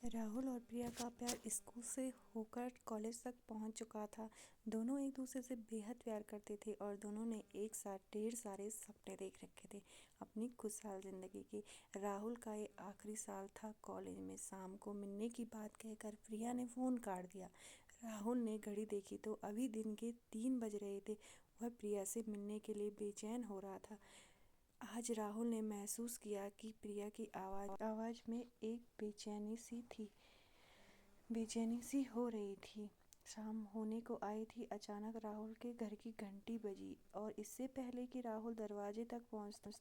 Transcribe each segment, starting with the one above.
राहुल और प्रिया का प्यार स्कूल से होकर कॉलेज तक पहुंच चुका था। दोनों एक दूसरे से बेहद प्यार करते थे और दोनों ने एक साथ ढेर सारे सपने देख रखे थे अपनी खुशहाल जिंदगी के। राहुल का ये आखिरी साल था कॉलेज में। शाम को मिलने की बात कहकर प्रिया ने फ़ोन काट दिया। राहुल ने घड़ी देखी तो अभी दिन के 3 बज रहे थे। वह प्रिया से मिलने के लिए बेचैन हो रहा था। आज राहुल ने महसूस किया कि प्रिया की आवाज़ में एक बेचैनी सी हो रही थी। शाम होने को आई थी। अचानक राहुल के घर की घंटी बजी और इससे पहले कि राहुल दरवाजे तक पहुंचता,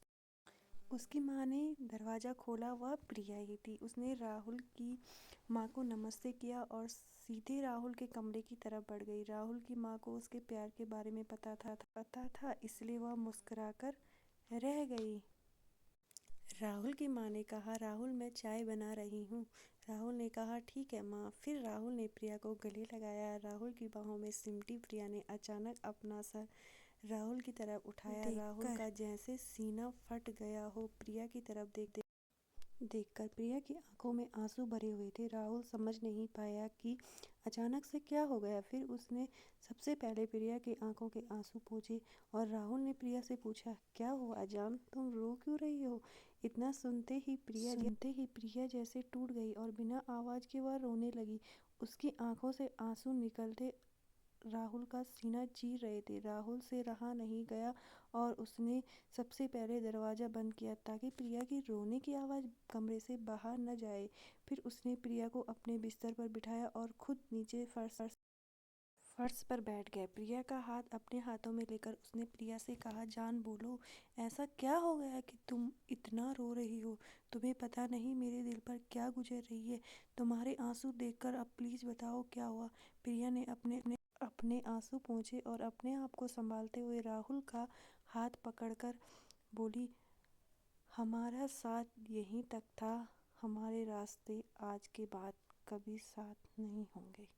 उसकी माँ ने दरवाज़ा खोला। वह प्रिया ही थी। उसने राहुल की माँ को नमस्ते किया और सीधे राहुल के कमरे की तरफ बढ़ गई। राहुल की माँ को उसके प्यार के बारे में पता था, इसलिए वह मुस्कुराकर रह गई। राहुल की माँ ने कहा, राहुल मैं चाय बना रही हूँ। राहुल ने कहा, ठीक है माँ। फिर राहुल ने प्रिया को गले लगाया। राहुल की बाहों में सिमटी प्रिया ने अचानक अपना सर राहुल की तरफ उठाया। राहुल का जैसे सीना फट गया हो। प्रिया की तरफ देखकर प्रिया की आंखों में आंसू भरे हुए थे। राहुल समझ नहीं पाया कि अचानक से क्या हो गया। फिर उसने सबसे पहले प्रिया की आंखों के आंसू पोंछे और राहुल ने प्रिया से पूछा, क्या हुआ जान, तुम रो क्यों रही हो? इतना सुनते ही प्रिया जैसे टूट गई और बिना आवाज़ के वह रोने लगी। उसकी आंखों से आंसू निकलते राहुल का सीना चीर रहे थे। राहुल से रहा नहीं गया और उसने सबसे पहले दरवाज़ा बंद किया ताकि प्रिया की रोने की आवाज़ कमरे से बाहर न जाए। फिर उसने प्रिया को अपने बिस्तर पर बिठाया और खुद नीचे फर्श पर बैठ गए। प्रिया का हाथ अपने हाथों में लेकर उसने प्रिया से कहा, जान बोलो, ऐसा क्या हो गया कि तुम इतना रो रही हो? तुम्हें पता नहीं मेरे दिल पर क्या गुजर रही है? तुम्हारे आंसू देखकर अब प्लीज़ बताओ क्या हुआ? प्रिया ने अपने आंसू पोंछे और अपने आप को संभालते हुए राहुल का हाथ पकड़कर बोली, हमारा साथ यहीं तक था, हमारे रास्ते आज के बाद कभी साथ नहीं होंगे।